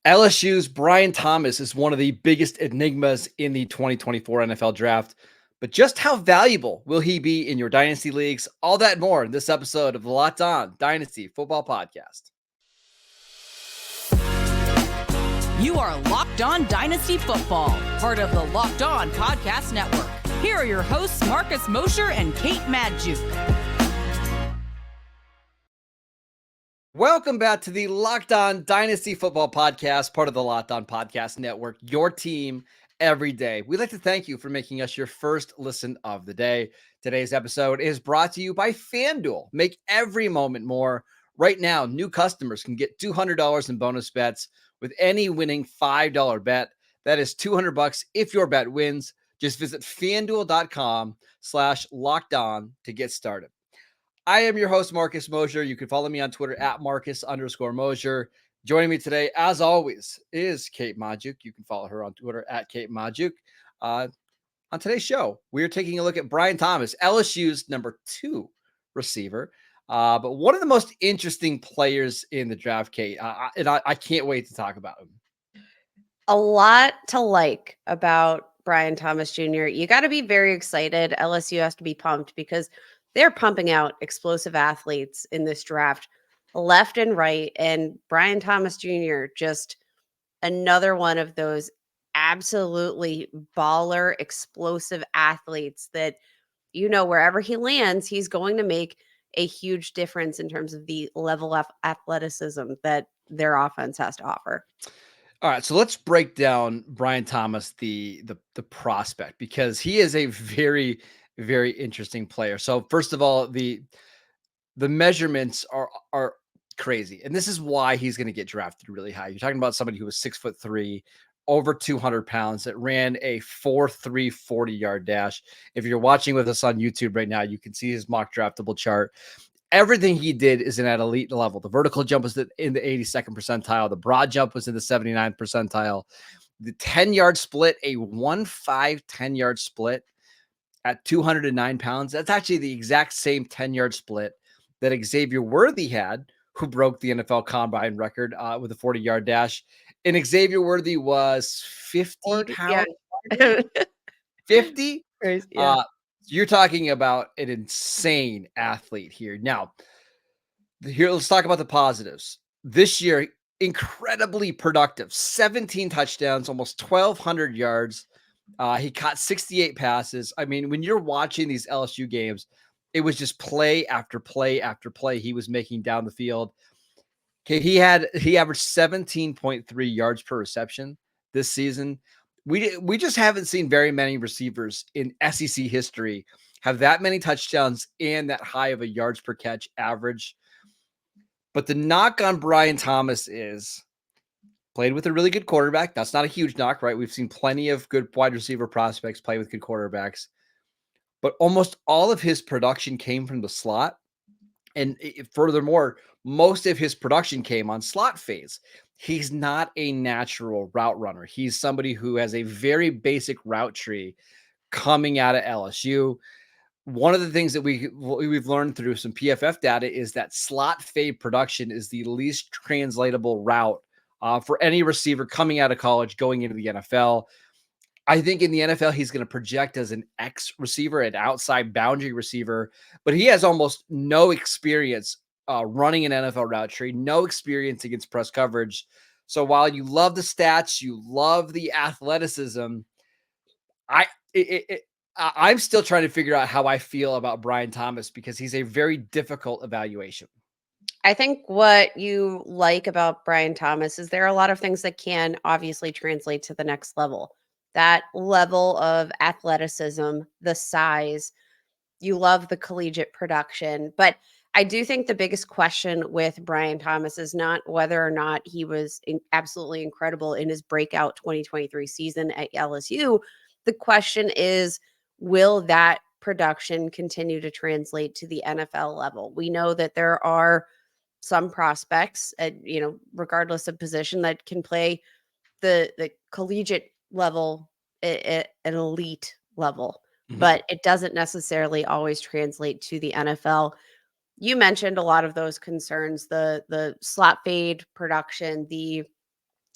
LSU's Brian Thomas is one of the biggest enigmas in the 2024 NFL draft. But just how valuable will he be in your dynasty leagues? All that and more in this episode of the Locked On Dynasty Football Podcast. You are Locked On Dynasty Football, part of the Locked On Podcast Network. Here are your hosts, Marcus Mosher and Kate Magdziuk. Welcome back to the Locked On Dynasty Football Podcast, part of the Locked On Podcast Network, your team every day. We'd like to thank you for making us your first listen of the day. Today's episode is brought to you by FanDuel. Make every moment more. Right now, new customers can get $200 in bonus bets with any winning $5 bet. That is $200 if your bet wins. Just visit FanDuel.com/lockedon to get started. I am your host, Marcus Mosher. You can follow me on Twitter at Marcus_Mosher. Joining me today, as always, is Kate Magdziuk. You can follow her on Twitter at Kate Magdziuk. On today's show, we are taking a look at Brian Thomas, LSU's number 2 receiver. But one of the most interesting players in the draft, Kate. I can't wait to talk about him. A lot to like about Brian Thomas Jr. You got to be very excited. LSU has to be pumped because they're pumping out explosive athletes in this draft left and right. And Brian Thomas Jr., just another one of those absolutely baller, explosive athletes that, you know, wherever he lands, he's going to make a huge difference in terms of the level of athleticism that their offense has to offer. All right, so let's break down Brian Thomas, the prospect, because he is a very, very interesting player. So first of all, the measurements are crazy, and this is why he's going to get drafted really high. You're talking about somebody who was 6'3", over 200 pounds, that ran a 4.3 40-yard dash. If you're watching with us on YouTube right now, you can see his mock draftable chart. Everything he did is at elite level. The vertical jump was in the 82nd percentile. The broad jump was in the 79th percentile. The 10-yard split, a 1.5 10-yard split at 209 pounds. That's actually the exact same 10-yard split that Xavier Worthy had, who broke the NFL Combine record with a 40-yard dash. And Xavier Worthy was 50 pounds. Yeah. 50? Yeah. You're talking about an insane athlete here. Now, let's talk about the positives. This year, incredibly productive. 17 touchdowns, almost 1,200 yards. He caught 68 passes. I mean, when you're watching these LSU games, it was just play after play after play he was making down the field. Okay, he averaged 17.3 yards per reception this season. We just haven't seen very many receivers in SEC history have that many touchdowns and that high of a yards per catch average. But the knock on Brian Thomas is played with a really good quarterback. That's not a huge knock, right? We've seen plenty of good wide receiver prospects play with good quarterbacks. But almost all of his production came from the slot. And furthermore, most of his production came on slot phase. He's not a natural route runner. He's somebody who has a very basic route tree coming out of LSU. One of the things that we've learned through some PFF data is that slot fade production is the least translatable route for any receiver coming out of college going into the NFL. I think in the NFL, he's going to project as an X receiver, an outside boundary receiver, but he has almost no experience running an NFL route tree, no experience against press coverage. So while you love the stats, you love the athleticism, I'm still trying to figure out how I feel about Brian Thomas because he's a very difficult evaluation. I think what you like about Brian Thomas is there are a lot of things that can obviously translate to the next level. That level of athleticism, the size, you love the collegiate production. But I do think the biggest question with Brian Thomas is not whether or not he was absolutely incredible in his breakout 2023 season at LSU. The question is, will that production continue to translate to the NFL level? We know that there are some prospects at, regardless of position, that can play the collegiate level at an elite level, but it doesn't necessarily always translate to the NFL. You mentioned a lot of those concerns, the slot fade production, the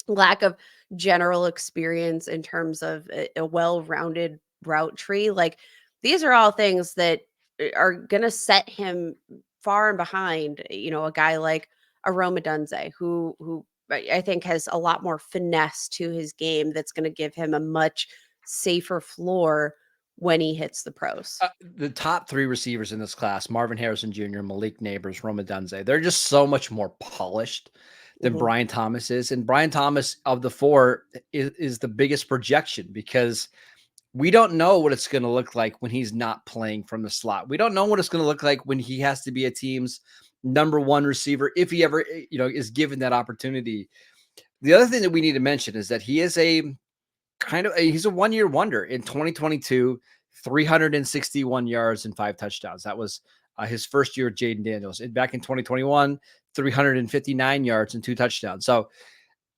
lack of general experience in terms of a well-rounded route tree. Like these are all things that are going to set him far and behind, a guy like a Roma Dunze who I think has a lot more finesse to his game that's going to give him a much safer floor when he hits the pros. The top 3 receivers in this class, Marvin Harrison Jr., Malik Neighbors, Roma Dunze, they're just so much more polished than Mhm. Brian Thomas is. And Brian Thomas of the 4 is the biggest projection because we don't know what it's going to look like when he's not playing from the slot. We don't know what it's going to look like when he has to be a team's number 1 receiver, if he ever, is given that opportunity. The other thing that we need to mention is that he is he's a 1-year wonder. In 2022, 361 yards and 5 touchdowns. That was his first year with Jaden Daniels. And back in 2021, 359 yards and 2 touchdowns. So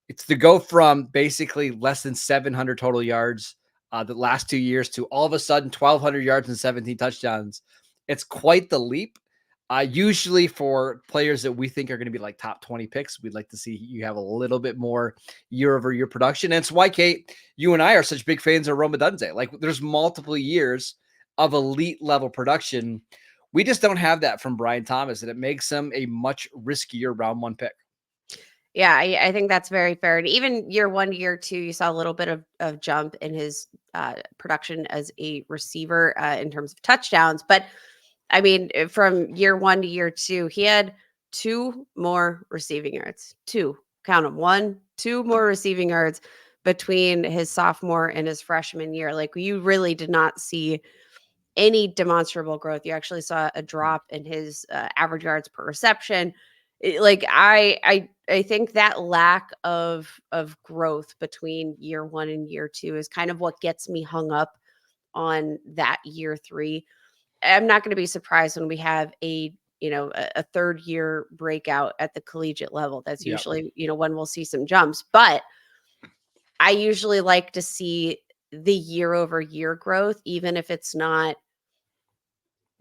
it's to go from basically less than 700 total yards the last 2 years to all of a sudden 1,200 yards and 17 touchdowns. It's quite the leap. Usually for players that we think are going to be like top 20 picks, we'd like to see you have a little bit more year over year production. And it's why, Kate, you and I are such big fans of Roma Dunze. Like there's multiple years of elite level production. We just don't have that from Brian Thomas, and it makes him a much riskier round 1 pick. Yeah, I think that's very fair. And even year 1 to year 2, you saw a little bit of jump in his production as a receiver in terms of touchdowns. But I mean, from year 1 to year 2, he had 2 more receiving yards. 2, count them, 1, 2 more receiving yards between his sophomore and his freshman year. Like you really did not see any demonstrable growth. You actually saw a drop in his average yards per reception. I think that lack of growth between year 1 and year 2 is kind of what gets me hung up on that year 3. I'm not going to be surprised when we have a third year breakout at the collegiate level. That's Yep. usually, when we'll see some jumps. But I usually like to see the year over year growth, even if it's not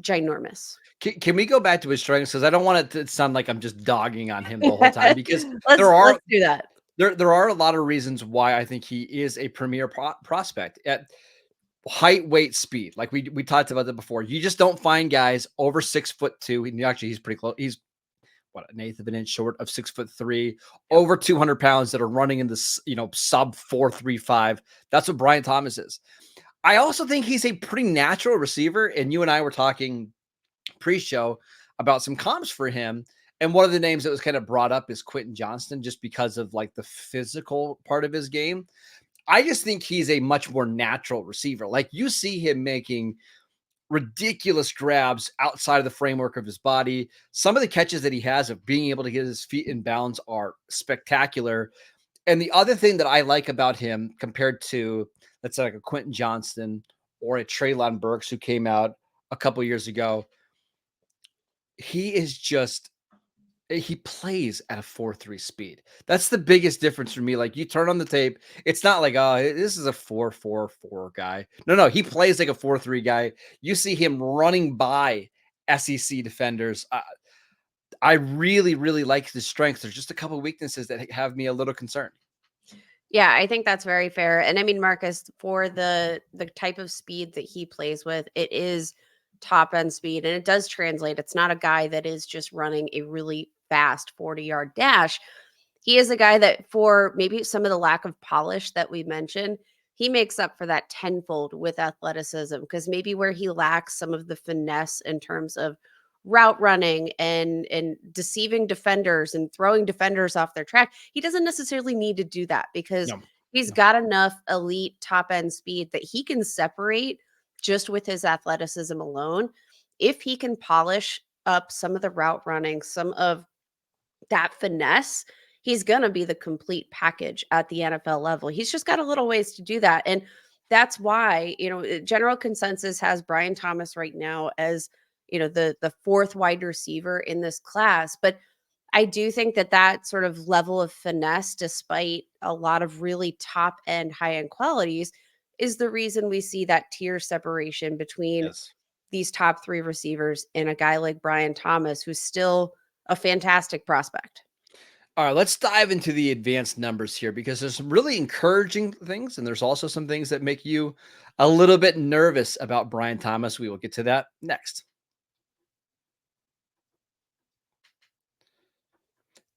ginormous. Can we go back to his strengths? Because I don't want it to sound like I'm just dogging on him the whole time. Because Let's do that. there are a lot of reasons why I think he is a premier prospect at height, weight, speed. Like we talked about that before. You just don't find guys over 6'2". And actually, he's pretty close. He's an eighth of an inch short of 6'3", over 200 pounds that are running in this sub 4.35. That's what Brian Thomas is. I also think he's a pretty natural receiver. And you and I were talking pre-show about some comps for him. And one of the names that was kind of brought up is Quentin Johnston, just because of like the physical part of his game. I just think he's a much more natural receiver. Like you see him making ridiculous grabs outside of the framework of his body. Some of the catches that he has of being able to get his feet in bounds are spectacular. And the other thing that I like about him compared to, let's say, like a Quentin Johnston or a Treylon Burks who came out a couple years ago, he plays at a 4.3 speed. That's the biggest difference for me. Like you turn on the tape, it's not like, oh, this is a 4.44 guy. No, he plays like a 4.3 guy. You see him running by SEC defenders. I really, really like his strengths. There's just a couple of weaknesses that have me a little concerned. Yeah, I think that's very fair. And I mean, Marcus, for the type of speed that he plays with, it is top end speed and it does translate. It's not a guy that is just running a really fast 40-yard dash. He is a guy that, for maybe some of the lack of polish that we mentioned, he makes up for that tenfold with athleticism, because maybe where he lacks some of the finesse in terms of route running and deceiving defenders and throwing defenders off their track, he doesn't necessarily need to do that, because No. he's got enough elite top end speed that he can separate just with his athleticism alone. If he can polish up some of the route running, some of that finesse, he's going to be the complete package at the NFL level. He's just got a little ways to do that. And that's why, general consensus has Brian Thomas right now as, the 4th wide receiver in this class. But I do think that sort of level of finesse, despite a lot of really top end, high end qualities, is the reason we see that tier separation between these top 3 receivers and a guy like Brian Thomas, who's still a fantastic prospect. All right, let's dive into the advanced numbers here because there's some really encouraging things, and there's also some things that make you a little bit nervous about Brian Thomas. We will get to that next.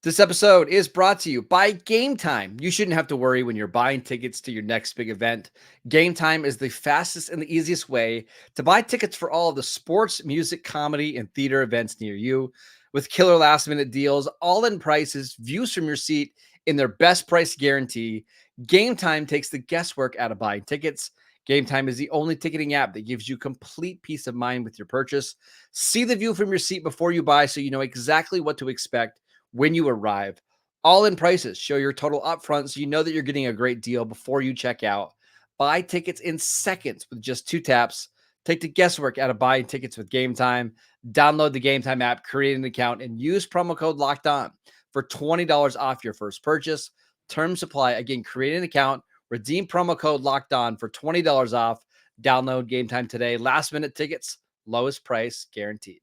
This episode is brought to you by Gametime. You shouldn't have to worry when you're buying tickets to your next big event. Gametime is the fastest and the easiest way to buy tickets for all of the sports, music, comedy, and theater events near you. With killer last minute deals, all in prices, views from your seat, in their best price guarantee, Gametime takes the guesswork out of buying tickets. Gametime is the only ticketing app that gives you complete peace of mind with your purchase. See the view from your seat before you buy so you know exactly what to expect when you arrive. All in prices show your total upfront so you know that you're getting a great deal before you check out. Buy tickets in seconds with just 2 taps. Take the guesswork out of buying tickets with Gametime. Download the Gametime app, create an account, and use promo code Locked On for $20 off your first purchase. Terms apply. Again, create an account, redeem promo code Locked On for $20 off. Download Gametime today. Last minute tickets, lowest price guaranteed.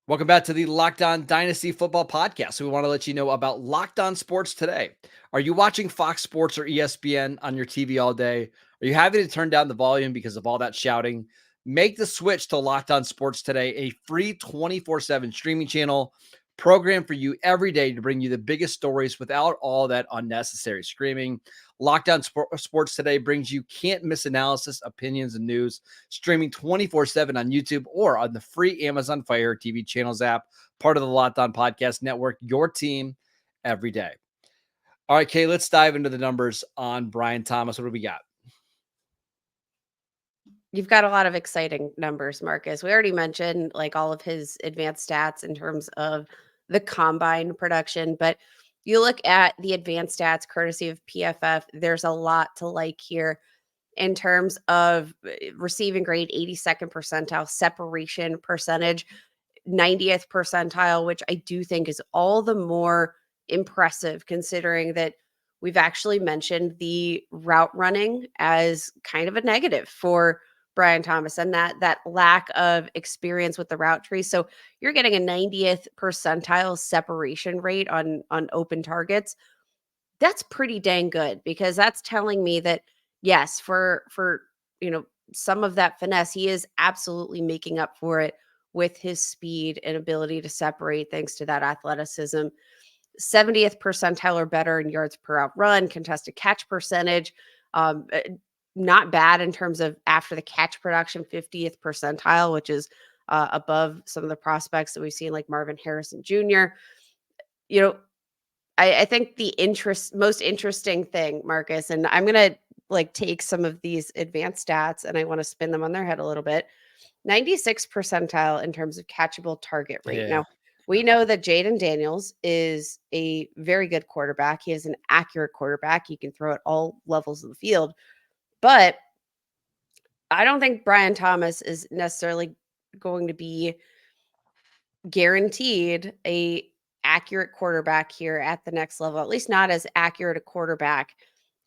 Welcome back to the Locked On Dynasty Football Podcast. We want to let you know about Locked On Sports today. Are you watching Fox Sports or ESPN on your TV all day? Are you having to turn down the volume because of all that shouting? Make the switch to Locked On Sports today, a free 24/7 streaming channel programmed for you every day to bring you the biggest stories without all that unnecessary screaming. Locked On Sports today brings you can't miss analysis, opinions, and news, streaming 24/7 on YouTube or on the free Amazon Fire TV channels app, part of the Locked On Podcast Network, your team every day. All right, Kay, let's dive into the numbers on Brian Thomas. What do we got? You've got a lot of exciting numbers, Marcus. We already mentioned like all of his advanced stats in terms of the combine production, but you look at the advanced stats courtesy of PFF, there's a lot to like here in terms of receiving grade, 82nd percentile, separation percentage, 90th percentile, which I do think is all the more impressive considering that we've actually mentioned the route running as kind of a negative for Brian Thomas and that lack of experience with the route tree. So you're getting a 90th percentile separation rate on open targets. That's pretty dang good because that's telling me that yes, for some of that finesse, he is absolutely making up for it with his speed and ability to separate thanks to that athleticism. 70th percentile or better in yards per out run, contested catch percentage. Not bad in terms of after the catch production, 50th percentile, which is above some of the prospects that we've seen like Marvin Harrison Jr. I think the most interesting thing, Marcus, and I'm going to like take some of these advanced stats and I want to spin them on their head a little bit. 96th percentile in terms of catchable target rate. Yeah. Now, we know that Jaden Daniels is a very good quarterback. He is an accurate quarterback. He can throw at all levels of the field. But I don't think Brian Thomas is necessarily going to be guaranteed a accurate quarterback here at the next level, at least not as accurate a quarterback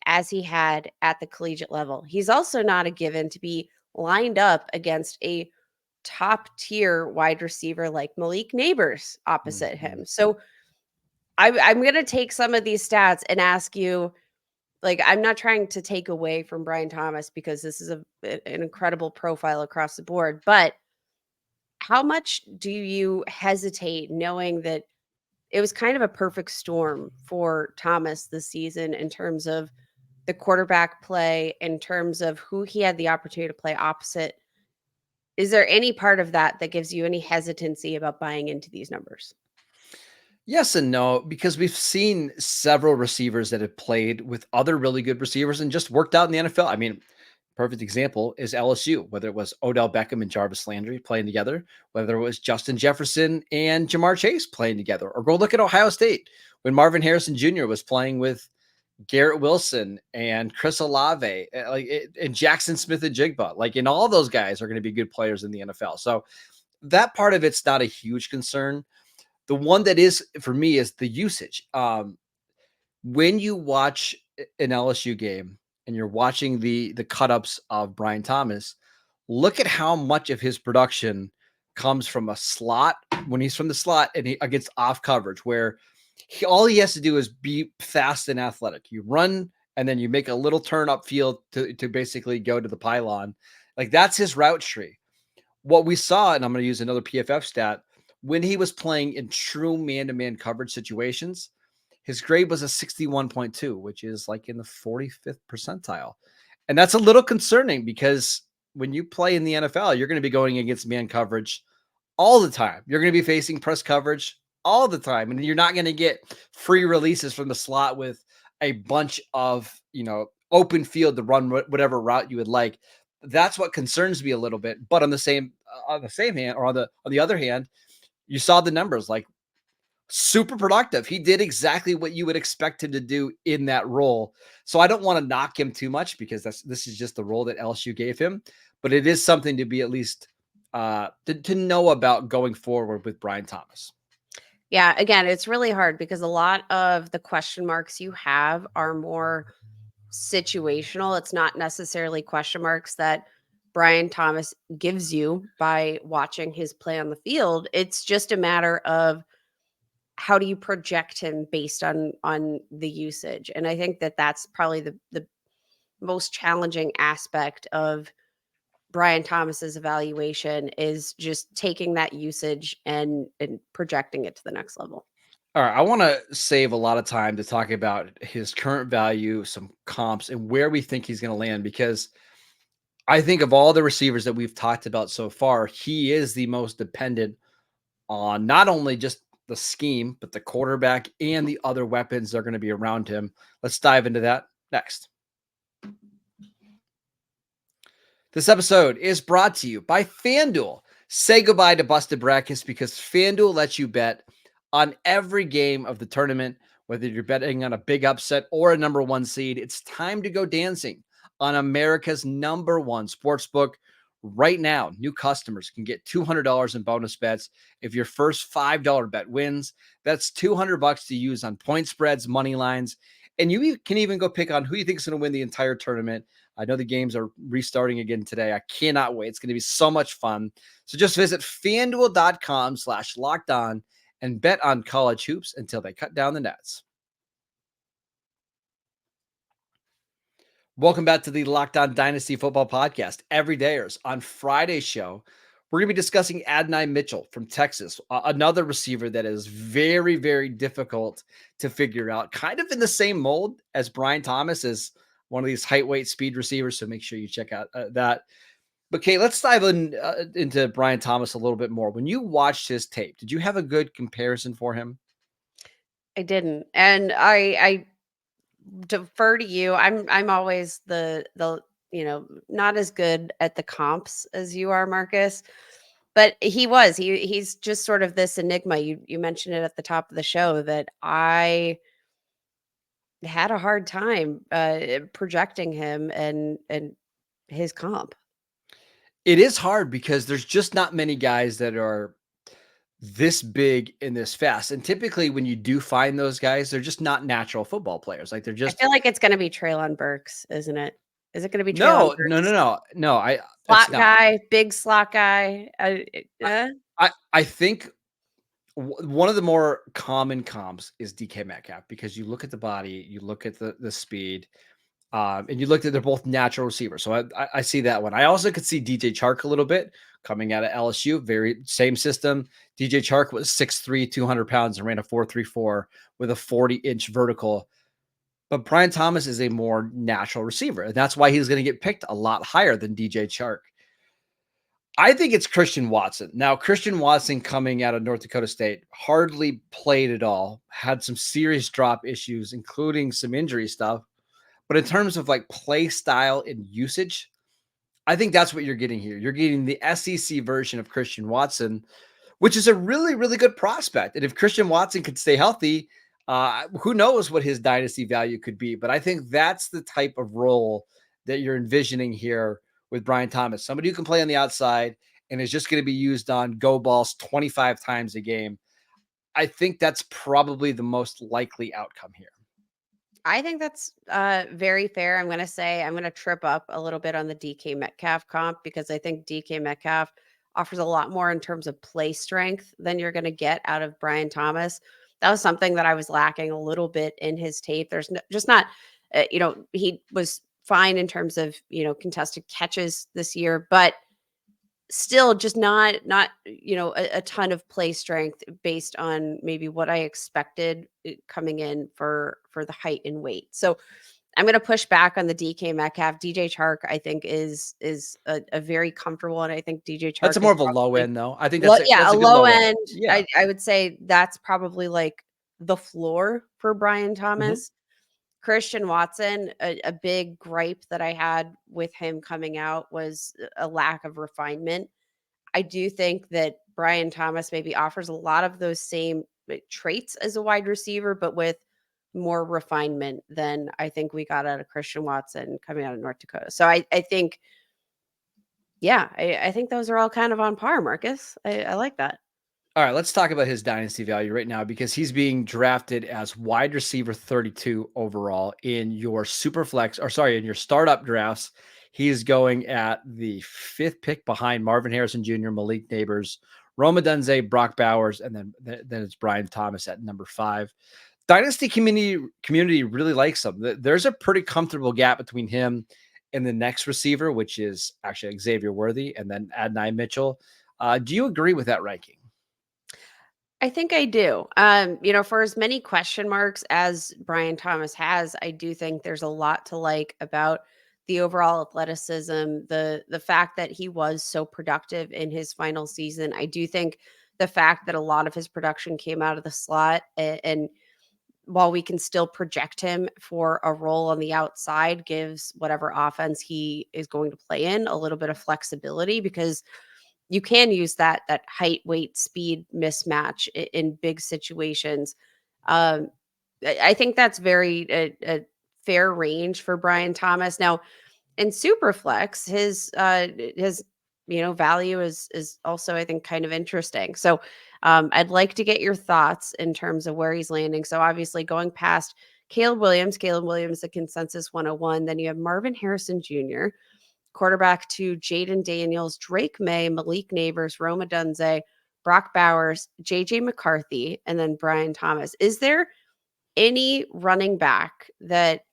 as he had at the collegiate level. He's also not a given to be lined up against a top tier wide receiver like Malik Neighbors opposite him. So I'm going to take some of these stats and ask you, like, I'm not trying to take away from Brian Thomas because this is an incredible profile across the board, but how much do you hesitate knowing that it was kind of a perfect storm for Thomas this season in terms of the quarterback play, in terms of who he had the opportunity to play opposite? Is there any part of that that gives you any hesitancy about buying into these numbers? Yes and no, because we've seen several receivers that have played with other really good receivers and just worked out in the NFL. I mean, perfect example is LSU, whether it was Odell Beckham and Jarvis Landry playing together, whether it was Justin Jefferson and Jamar Chase playing together, or go look at Ohio State when Marvin Harrison Jr. was playing with Garrett Wilson and Chris Olave, and Jackson Smith and Jigba. Like, and all those guys are going to be good players in the NFL. So that part of it's not a huge concern. The one that is for me is the usage. When you watch an LSU game and you're watching the cut-ups of Brian Thomas, look at how much of his production comes from a slot, when he's from the slot and against off coverage, where all he has to do is be fast and athletic. You run and then you make a little turn upfield to basically go to the pylon. Like that's his route tree. What we saw, and I'm going to use another PFF stat, when he was playing in true man-to-man coverage situations, his grade was a 61.2, which is like in the 45th percentile. And that's a little concerning because when you play in the NFL, you're going to be going against man coverage all the time. You're going to be facing press coverage all the time. And you're not going to get free releases from the slot with a bunch of, open field to run whatever route you would like. That's what concerns me a little bit. But on the same hand, or on the other hand, you saw the numbers, like super productive. He did exactly what you would expect him to do in that role. So I don't want to knock him too much because this is just the role that LSU gave him, but it is something to be at least to know about going forward with Brian Thomas. Yeah, again, it's really hard because a lot of the question marks you have are more situational. It's not necessarily question marks that Brian Thomas gives you by watching his play on the field. It's just a matter of how do you project him based on the usage. And I think that that's probably the most challenging aspect of Brian Thomas's evaluation is just taking that usage and projecting it to the next level. All right, I want to save a lot of time to talk about his current value, some comps, and where we think he's going to land, because I think of all the receivers that we've talked about so far, he is the most dependent on not only just the scheme, but the quarterback and the other weapons that are going to be around him. Let's dive into that next. This episode is brought to you by FanDuel. Say goodbye to busted brackets because FanDuel lets you bet on every game of the tournament, whether you're betting on a big upset or a number one seed. It's time to go dancing on America's number one sportsbook. Right now, new customers can get $200 in bonus bets if your first $5 bet wins. That's $200 to use on point spreads, money lines, and you can even go pick on who you think is going to win the entire tournament. I know the games are restarting again today. I cannot wait. It's going to be so much fun. So just visit FanDuel.com/lockedon and bet on college hoops until they cut down the nets. Welcome back to the Locked On Dynasty Football Podcast. Everydayers. On Friday's show, we're going to be discussing Adonai Mitchell from Texas, another receiver that is very, very difficult to figure out, kind of in the same mold as Brian Thomas, is one of these height, weight, speed receivers. So make sure you check out that. But Kate, let's dive into Brian Thomas a little bit more. When you watched his tape, did you have a good comparison for him? I didn't, and I defer to you. I'm always the not as good at the comps as you are, Marcus. But he's just sort of this enigma. You mentioned it at the top of the show that I had a hard time projecting him and his comp. It is hard because there's just not many guys that are this big and this fast. And typically when you do find those guys, they're just not natural football players. Like they're just, I feel like it's going to be Treylon Burks, isn't it? Is it going to be Treylon no, Burks? no. Slot guy, big slot guy. I think one of the more common comps is DK Metcalf, because you look at the body, you look at the speed, and you looked at they're both natural receivers. So I see that one. I also could see DJ Chark a little bit coming out of LSU. Very same system. DJ Chark was 6'3", 200 pounds and ran a 4.34 with a 40-inch vertical. But Brian Thomas is a more natural receiver, and that's why he's going to get picked a lot higher than DJ Chark. I think it's Christian Watson. Now, Christian Watson coming out of North Dakota State hardly played at all, had some serious drop issues, including some injury stuff. But in terms of like play style and usage, I think that's what you're getting here. You're getting the SEC version of Christian Watson, which is a really, really good prospect. And if Christian Watson could stay healthy, who knows what his dynasty value could be. But I think that's the type of role that you're envisioning here with Brian Thomas. Somebody who can play on the outside and is just going to be used on go balls 25 times a game. I think that's probably the most likely outcome here. I think that's very fair. I'm going to trip up a little bit on the DK Metcalf comp because I think DK Metcalf offers a lot more in terms of play strength than you're going to get out of Brian Thomas. That was something that I was lacking a little bit in his tape. There's just not, he was fine in terms of, contested catches this year, but still just not a ton of play strength based on maybe what I expected coming in for the height and weight. So I'm going to push back on the DK Metcalf. DJ Chark, I think, is a very comfortable, and I think DJ Chark That's more is of a low probably end, though. I think that's a a good low low end. end. Yeah. I would say that's probably like the floor for Brian Thomas. Christian Watson, a big gripe that I had with him coming out was a lack of refinement. I do think that Brian Thomas maybe offers a lot of those same traits as a wide receiver, but with more refinement than I think we got out of Christian Watson coming out of North Dakota. So I think, I think those are all kind of on par, Marcus. I like that. All right, let's talk about his dynasty value right now because he's being drafted as wide receiver 32 overall in your in your startup drafts. He's going at the 5th pick behind Marvin Harrison Jr., Malik Neighbors, Roma Dunze, Brock Bowers, and then it's Brian Thomas at number 5. Dynasty community really likes him. There's a pretty comfortable gap between him and the next receiver, which is actually Xavier Worthy and then Adonai Mitchell. Do you agree with that ranking? I think I do. For as many question marks as Brian Thomas has, I do think there's a lot to like about the overall athleticism, the fact that he was so productive in his final season. I do think the fact that a lot of his production came out of the slot, and while we can still project him for a role on the outside, gives whatever offense he is going to play in a little bit of flexibility, because you can use that height, weight, speed mismatch in big situations. I think that's very a fair range for Brian Thomas. Now, in Superflex, his value is also, I think, kind of interesting. So I'd like to get your thoughts in terms of where he's landing. So obviously going past Caleb Williams, the consensus 101. Then you have Marvin Harrison Jr., quarterback to Jaden Daniels, Drake May, Malik Neighbors, Roma Dunze, Brock Bowers, JJ McCarthy, and then Brian Thomas. Is there any running back that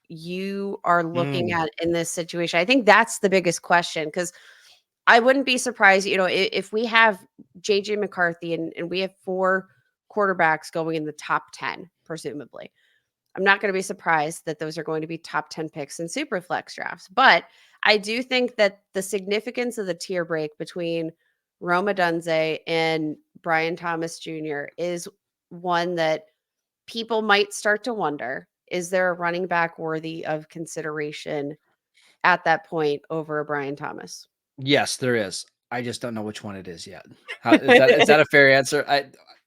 you are looking at in this situation? I think that's the biggest question, because I wouldn't be surprised, if we have JJ McCarthy and we have 4 quarterbacks going in the top 10, presumably. I'm not going to be surprised that those are going to be top 10 picks in super flex drafts. But I do think that the significance of the tier break between Roma Dunze and Brian Thomas Jr. is one that people might start to wonder, is there a running back worthy of consideration at that point over a Brian Thomas? Yes, there is. I just don't know which one it is yet. Is that a fair answer?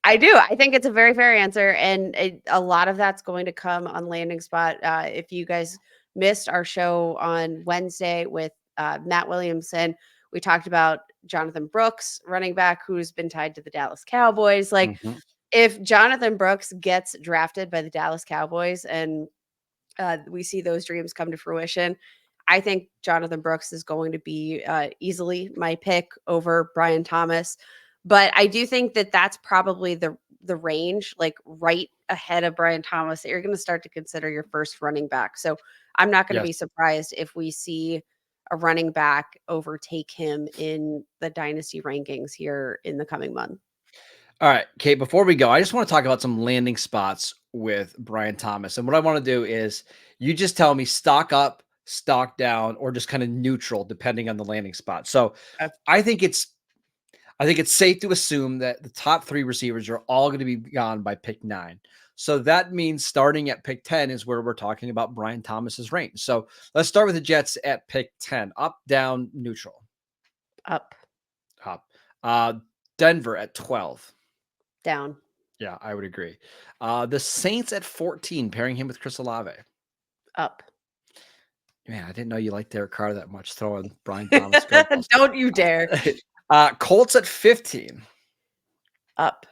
I do. I think it's a very fair answer. And a lot of that's going to come on landing spot. If you guys missed our show on Wednesday with Matt Williamson, we talked about Jonathan Brooks, running back, who's been tied to the Dallas Cowboys. Like, if Jonathan Brooks gets drafted by the Dallas Cowboys and we see those dreams come to fruition, I think Jonathan Brooks is going to be easily my pick over Brian Thomas. But I do think that that's probably the range, like right ahead of Brian Thomas, that you're going to start to consider your first running back. So I'm not going to be surprised if we see a running back overtake him in the dynasty rankings here in the coming month. All right, Kate, before we go, I just want to talk about some landing spots with Brian Thomas. And what I want to do is you just tell me stock up, stock down, or just kind of neutral depending on the landing spot. So I think it's safe to assume that the top 3 receivers are all going to be gone by pick 9. So that means starting at pick 10 is where we're talking about Brian Thomas's range. So let's start with the Jets at pick 10. Up, down, neutral. Up. Denver at 12. Down. Yeah, I would agree. The Saints at 14, pairing him with Chris Olave. Up. Man, I didn't know you liked Derek Carr that much, throwing Brian Thomas. Don't you dare. Colts at 15. Up.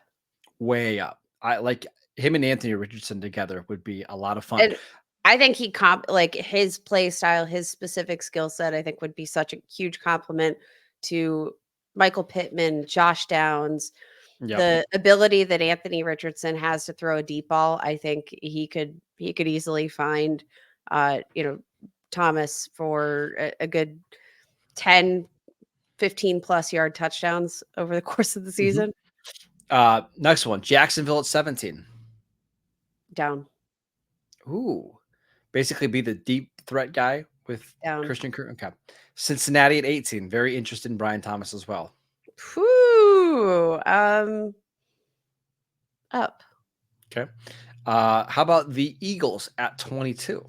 Way up. I like him and Anthony Richardson together would be a lot of fun. And I think his play style, his specific skill set, I think would be such a huge compliment to Michael Pittman, Josh Downs, Yep. the ability that Anthony Richardson has to throw a deep ball, I think he could easily find, Thomas for a good 10, 15 plus yard touchdowns over the course of the Mhm. season. Next one, Jacksonville at 17. Down. Ooh, basically be the deep threat guy with Down. Christian Kirk. Okay. Cincinnati at 18. Very interested in Brian Thomas as well. Whew. Up. Okay. How about the Eagles at 22?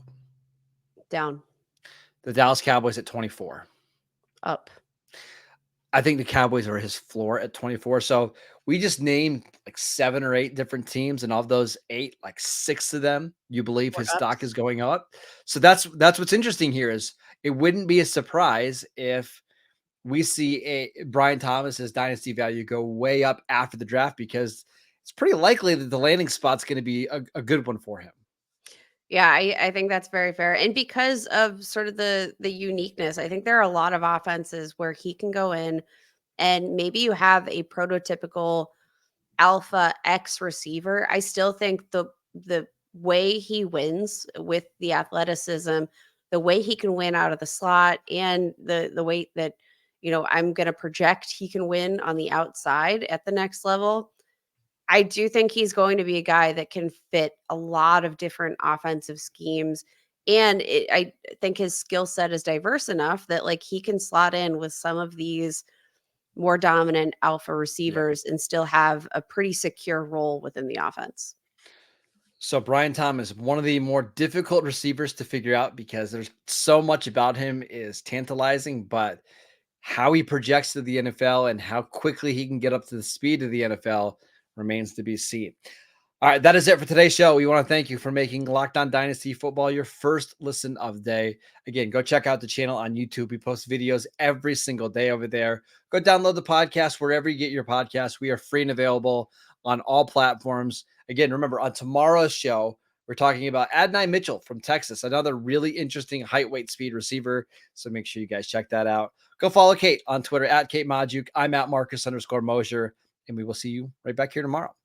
Down. The Dallas Cowboys at 24. Up. I think the Cowboys are his floor at 24. So we just named like 7 or 8 different teams, and of those 8, like 6 of them, you believe We're his up. stock is going up. So that's what's interesting here is it wouldn't be a surprise if we see a Brian Thomas's dynasty value go way up after the draft, because it's pretty likely that the landing spot's going to be a good one for him. Yeah, I think that's very fair. And because of sort of the uniqueness, I think there are a lot of offenses where he can go in and maybe you have a prototypical alpha X receiver. I still think the way he wins with the athleticism, the way he can win out of the slot, and the way that I'm going to project he can win on the outside at the next level. I do think he's going to be a guy that can fit a lot of different offensive schemes. And I think his skill set is diverse enough that like he can slot in with some of these more dominant alpha receivers and still have a pretty secure role within the offense. So Brian Thomas, one of the more difficult receivers to figure out because there's so much about him is tantalizing, but how he projects to the NFL and how quickly he can get up to the speed of the NFL remains to be seen. All right, that is it for today's show. We want to thank you for making Locked On Dynasty Football your first listen of the day. Again, go check out the channel on YouTube. We post videos every single day over there. Go download the podcast wherever you get your podcasts. We are free and available on all platforms. Again, remember, on tomorrow's show, we're talking about Adonai Mitchell from Texas, another really interesting height, weight, speed receiver. So make sure you guys check that out. Go follow Kate on Twitter at Kate Majuk. I'm at Marcus _Mosher, and we will see you right back here tomorrow.